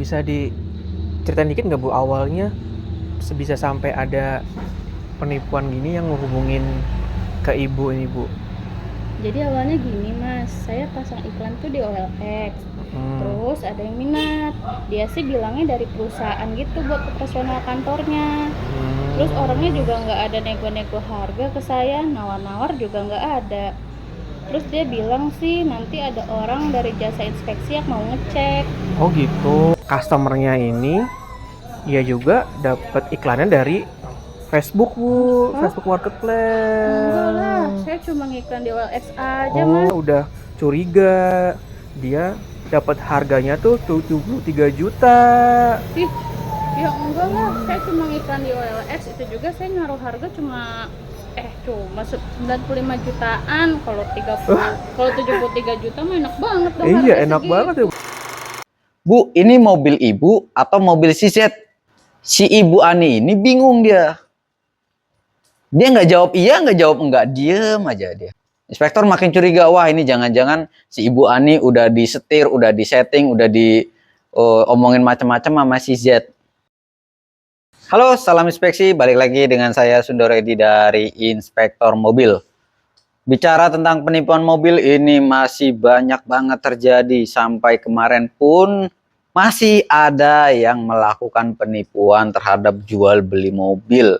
bisa diceritain dikit nggak Bu, awalnya bisa sampai ada penipuan gini yang ngehubungin ke Ibu ini Bu? Jadi awalnya gini Mas, saya pasang iklan tuh di OLX. Terus ada yang minat. Dia sih bilangnya dari perusahaan gitu buat operasional kantornya. Terus orangnya juga nggak ada nego-nego harga ke saya, nawar-nawar juga nggak ada. Terus dia bilang sih nanti ada orang dari jasa inspeksi yang mau ngecek. Oh gitu. Customernya ini dia juga dapat iklannya dari Facebook Bu, Facebook Marketplace. Enggak lah, saya cuma ngiklan di OLX aja Oh, Mas. udah curiga. Dia dapat harganya tuh 73 juta. Ih, ya enggak lah, saya cuma ngiklan di OLX, itu juga saya naruh harga cuma 95 jutaan. Kalau 73 juta mah enak banget dong. Iya, harganya enak segitu. banget ya. Bu, ini mobil ibu atau mobil si Z? Si ibu Ani ini bingung dia. Dia nggak jawab iya, nggak jawab enggak. Diem aja dia. Inspektor makin curiga. Wah, ini jangan-jangan si ibu Ani udah disetir, udah disetting, udah omongin macam-macam sama si Z. Halo, salam inspeksi. Balik lagi dengan saya Sundoro Edi dari Inspektor Mobil. Bicara tentang penipuan mobil ini masih banyak banget terjadi. Sampai kemarin pun masih ada yang melakukan penipuan terhadap jual beli mobil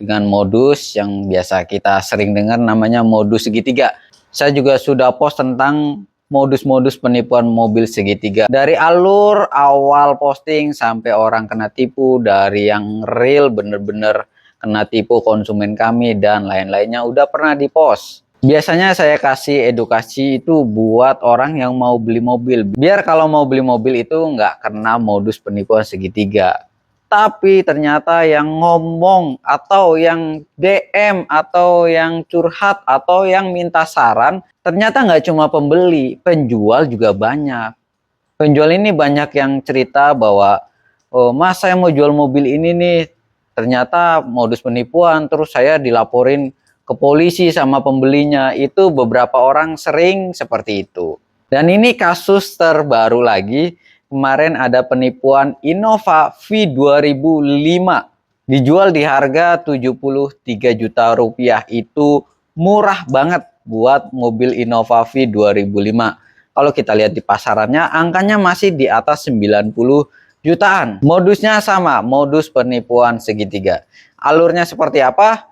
dengan modus yang biasa kita sering dengar namanya modus segitiga. Saya juga sudah post tentang modus-modus penipuan mobil segitiga. Dari alur awal posting sampai orang kena tipu, dari yang real bener-bener kena tipu konsumen kami dan lain-lainnya udah pernah dipost. Biasanya saya kasih edukasi itu buat orang yang mau beli mobil. Biar kalau mau beli mobil itu nggak kena modus penipuan segitiga. Tapi ternyata yang ngomong atau yang DM atau yang curhat atau yang minta saran ternyata nggak cuma pembeli, penjual juga banyak. Penjual ini banyak yang cerita bahwa, oh mas saya mau jual mobil ini nih, ternyata modus penipuan, terus saya dilaporin ke polisi sama pembelinya. Itu beberapa orang sering seperti itu. Dan ini kasus terbaru lagi. Kemarin ada penipuan Innova V 2005 dijual di harga 73 juta rupiah. Itu murah banget buat mobil Innova V 2005. Kalau kita lihat di pasarannya angkanya masih di atas 90 jutaan. Modusnya sama, modus penipuan segitiga. Alurnya seperti apa?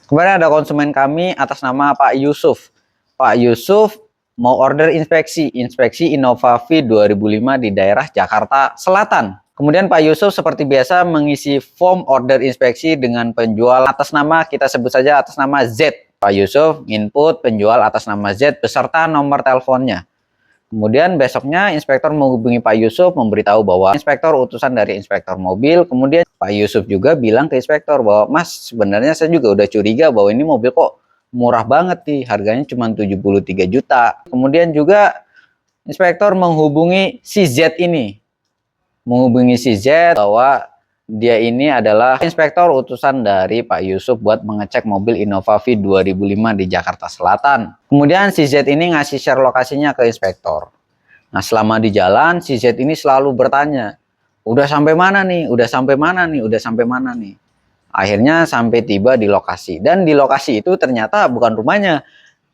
Kemarin ada konsumen kami atas nama Pak Yusuf. Pak Yusuf mau order inspeksi Innova V 2005 di daerah Jakarta Selatan. Kemudian Pak Yusuf seperti biasa mengisi form order inspeksi dengan penjual atas nama, kita sebut saja atas nama Z. Pak Yusuf input penjual atas nama Z beserta nomor teleponnya. Kemudian besoknya inspektor menghubungi Pak Yusuf memberitahu bahwa inspektor utusan dari inspektor mobil. Kemudian Pak Yusuf juga bilang ke inspektor bahwa mas sebenarnya saya juga udah curiga bahwa ini mobil kok murah banget nih, harganya cuma 73 juta. Kemudian juga inspektor menghubungi si Z ini. Menghubungi si Z bahwa dia ini adalah inspektor utusan dari Pak Yusuf buat mengecek mobil Innova V 2005 di Jakarta Selatan. Kemudian si Z ini ngasih share lokasinya ke inspektor. Nah, selama di jalan si Z ini selalu bertanya, "Udah sampai mana nih? Udah sampai mana nih? Udah sampai mana nih?" Akhirnya sampai tiba di lokasi, dan di lokasi itu ternyata bukan rumahnya.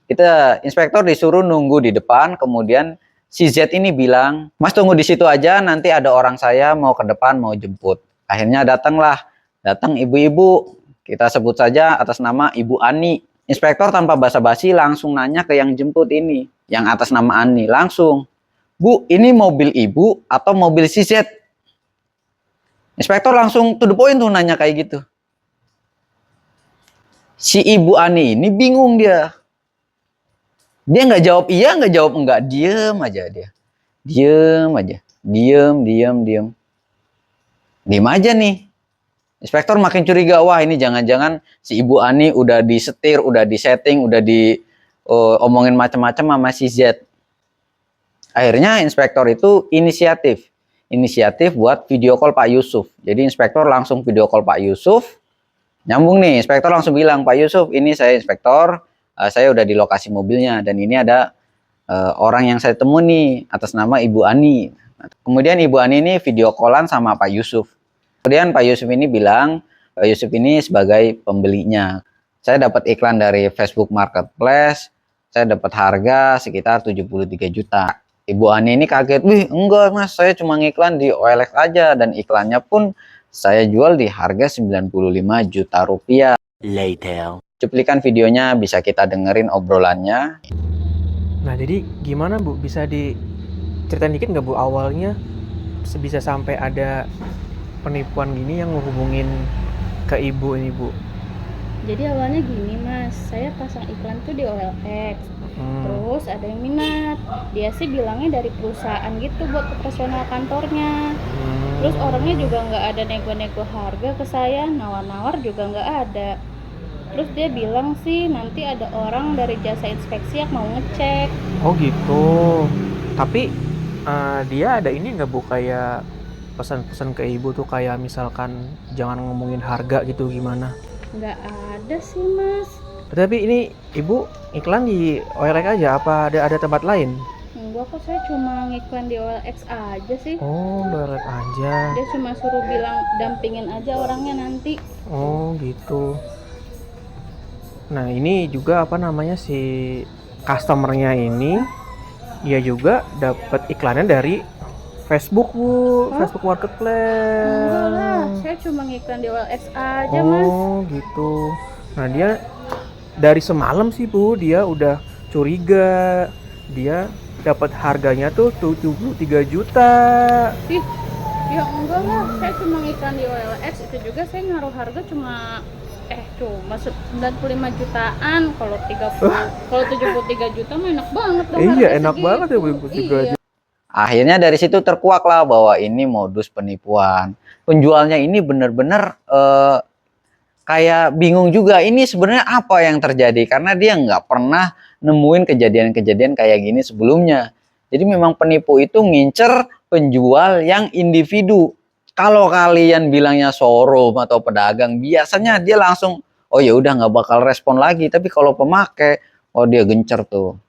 Kita inspektor disuruh nunggu di depan, kemudian si Z ini bilang, "Mas tunggu di situ aja, nanti ada orang saya mau ke depan mau jemput." Akhirnya datang ibu-ibu, kita sebut saja atas nama Ibu Ani. Inspektor tanpa basa-basi langsung nanya ke yang jemput ini, yang atas nama Ani, langsung, "Bu, ini mobil ibu atau mobil si Z?" Inspektor langsung to the point tuh nanya kayak gitu. Si Ibu Ani ini bingung dia. Dia nggak jawab iya, nggak jawab enggak. Diem aja dia. Diem aja. Diem aja nih. Inspektor makin curiga. Wah, ini jangan-jangan si Ibu Ani udah disetir, udah disetting, udah omongin macam-macam sama si Z. Akhirnya inspektor itu inisiatif buat video call Pak Yusuf. Jadi inspektor langsung video call Pak Yusuf. Nyambung nih, inspektor langsung bilang, "Pak Yusuf, ini saya inspektor, saya udah di lokasi mobilnya dan ini ada orang yang saya temui nih atas nama Ibu Ani." Kemudian Ibu Ani ini video callan sama Pak Yusuf. Kemudian Pak Yusuf ini bilang, Pak Yusuf ini sebagai pembelinya. Saya dapat iklan dari Facebook Marketplace, saya dapat harga sekitar 73 juta. Ibu Ani ini kaget, wih enggak mas, saya cuma ngiklan di OLX aja, dan iklannya pun saya jual di harga 95 juta rupiah. Later. Cuplikan videonya bisa kita dengerin obrolannya. Nah, jadi gimana Bu? Bisa diceritain dikit nggak Bu awalnya bisa sampai ada penipuan gini yang menghubungin ke Ibu ini Bu? Jadi awalnya gini mas, saya pasang iklan tuh di OLX. Terus ada yang minat, dia sih bilangnya dari perusahaan gitu buat operasional kantornya. Terus orangnya juga nggak ada nego-nego harga ke saya, nawar-nawar juga nggak ada. Terus dia bilang sih nanti ada orang dari jasa inspeksi yang mau ngecek. Oh gitu. Tapi dia ada ini nggak Bu, kayak pesan-pesan ke Ibu tuh kayak misalkan jangan ngomongin harga gitu gimana? Nggak ada sih mas. Tapi ini Ibu iklan di OLX aja apa ada tempat lain? Enggak kok, saya cuma ngiklan di OLX aja sih. Oh, OLX aja. Dia cuma suruh bilang dampingin aja orangnya nanti. Oh gitu. Nah ini juga apa namanya, si customernya ini dia juga dapat iklannya dari Facebook Bu, Facebook Marketplace. Enggak lah, saya cuma ngiklan di OLX aja mas. Oh gitu. Nah dia dari semalam sih Bu, dia udah curiga. Dia dapat harganya tuh 73 juta. Ih, ya enggak lah, saya cuma ngiklan di OLX, itu juga saya ngaruh harga cuma 95 jutaan. Kalau 73 juta mah enak banget dong. Iya, harga enak segitu. banget ya Bu, juga. Iya. Akhirnya dari situ terkuak lah bahwa ini modus penipuan. Penjualnya ini benar-benar kayak bingung juga ini sebenarnya apa yang terjadi, karena dia nggak pernah nemuin kejadian-kejadian kayak gini sebelumnya. Jadi memang penipu itu ngincer penjual yang individu. Kalau kalian bilangnya showroom atau pedagang, biasanya dia langsung, oh ya udah nggak bakal respon lagi. Tapi kalau pemakai, oh dia gencer tuh.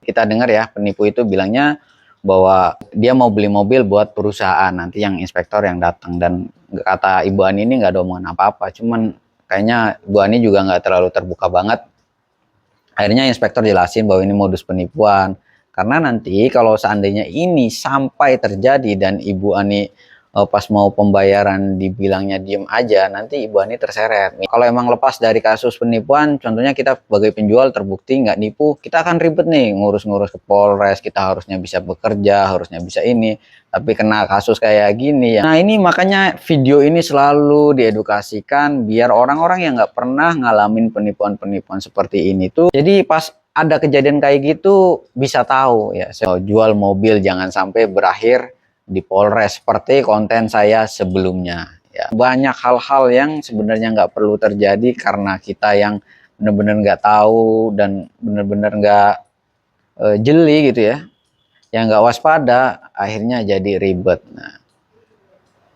Kita dengar ya, penipu itu bilangnya bahwa dia mau beli mobil buat perusahaan, nanti yang inspektor yang datang. Dan kata Ibu Ani ini nggak ada omongan apa-apa, cuman kayaknya Ibu Ani juga nggak terlalu terbuka banget. Akhirnya inspektor jelasin bahwa ini modus penipuan, karena nanti kalau seandainya ini sampai terjadi dan Ibu Ani pas mau pembayaran dibilangnya diem aja, nanti Ibu Ani terseret. Kalau emang lepas dari kasus penipuan, contohnya kita sebagai penjual terbukti nggak nipu, kita akan ribet nih ngurus-ngurus ke Polres, kita harusnya bisa bekerja, harusnya bisa ini, tapi kena kasus kayak gini ya. Nah ini makanya video ini selalu diedukasikan biar orang-orang yang nggak pernah ngalamin penipuan-penipuan seperti ini tuh, jadi pas ada kejadian kayak gitu bisa tahu ya, saya jual mobil jangan sampai berakhir di Polres seperti konten saya sebelumnya ya. Banyak hal-hal yang sebenarnya nggak perlu terjadi karena kita yang benar-benar nggak tahu dan benar-benar nggak jeli gitu ya, yang nggak waspada, akhirnya jadi ribet. Nah,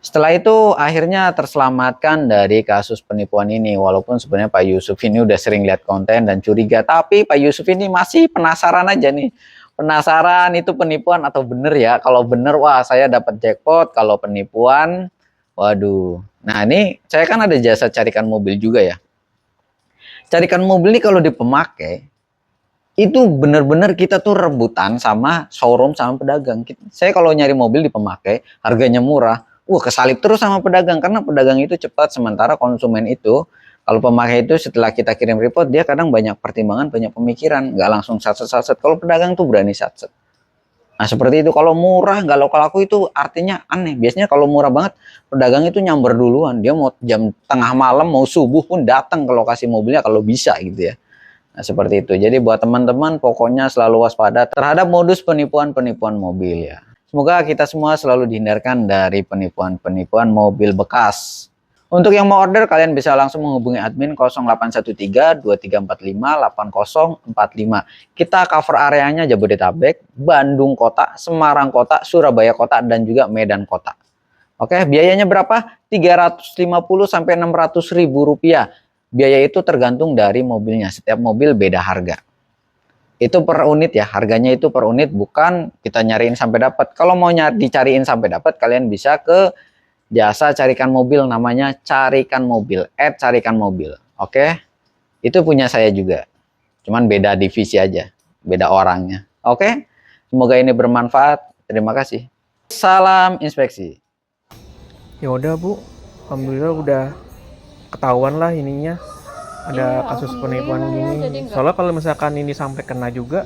setelah itu akhirnya terselamatkan dari kasus penipuan ini, walaupun sebenarnya Pak Yusuf ini udah sering lihat konten dan curiga, tapi Pak Yusuf ini masih penasaran aja nih. Penasaran itu penipuan atau bener ya? Kalau bener, wah saya dapat jackpot. Kalau penipuan, waduh. Nah ini saya kan ada jasa carikan mobil juga ya. Carikan mobil ini kalau di pemakai, itu bener-bener kita tuh rebutan sama showroom sama pedagang. Saya kalau nyari mobil di pemakai, harganya murah. Wah kesalip terus sama pedagang, karena pedagang itu cepat, sementara konsumen itu kalau pemakai itu setelah kita kirim report, dia kadang banyak pertimbangan, banyak pemikiran, nggak langsung satset-satset. Kalau pedagang tuh berani satset. Nah seperti itu. Kalau murah nggak laku itu artinya aneh. Biasanya kalau murah banget, pedagang itu nyamber duluan. Dia mau jam tengah malam, mau subuh pun datang ke lokasi mobilnya kalau bisa gitu ya. Nah seperti itu. Jadi buat teman-teman pokoknya selalu waspada terhadap modus penipuan-penipuan mobil ya. Semoga kita semua selalu dihindarkan dari penipuan-penipuan mobil bekas. Untuk yang mau order, kalian bisa langsung menghubungi admin 0813 2345 8045. Kita cover areanya Jabodetabek, Bandung Kota, Semarang Kota, Surabaya Kota, dan juga Medan Kota. Oke, biayanya berapa? 350 sampai 600 ribu rupiah. Biaya itu tergantung dari mobilnya. Setiap mobil beda harga. Itu per unit ya, harganya itu per unit, bukan kita nyariin sampai dapat. Kalau mau dicariin sampai dapat, kalian bisa ke jasa carikan mobil, namanya Carikan Mobil, @carikan mobil. Oke, itu punya saya juga, cuman beda divisi aja, beda orangnya. Oke, semoga ini bermanfaat. Terima kasih. Salam inspeksi. Ya udah Bu, alhamdulillah udah ketahuan lah ininya ada Iya, kasus penipuan alhamdulillah ya, gini. jadi nggak- Soalnya kalau misalkan ini sampai kena juga,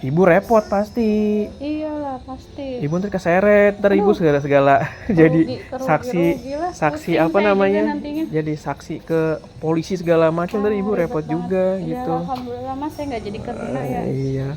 ibu repot pasti. Iyalah pasti. Ibu ntar keseret, ntar ibu Aduh. segala-segala jadi Kerugi saksi lah. saksi Pusing apa saya juga namanya? nantinya. Jadi saksi ke polisi segala macam, ntar ibu Ribet repot banget. juga Iya, gitu. alhamdulillah mas saya nggak jadi kena ya. Iya.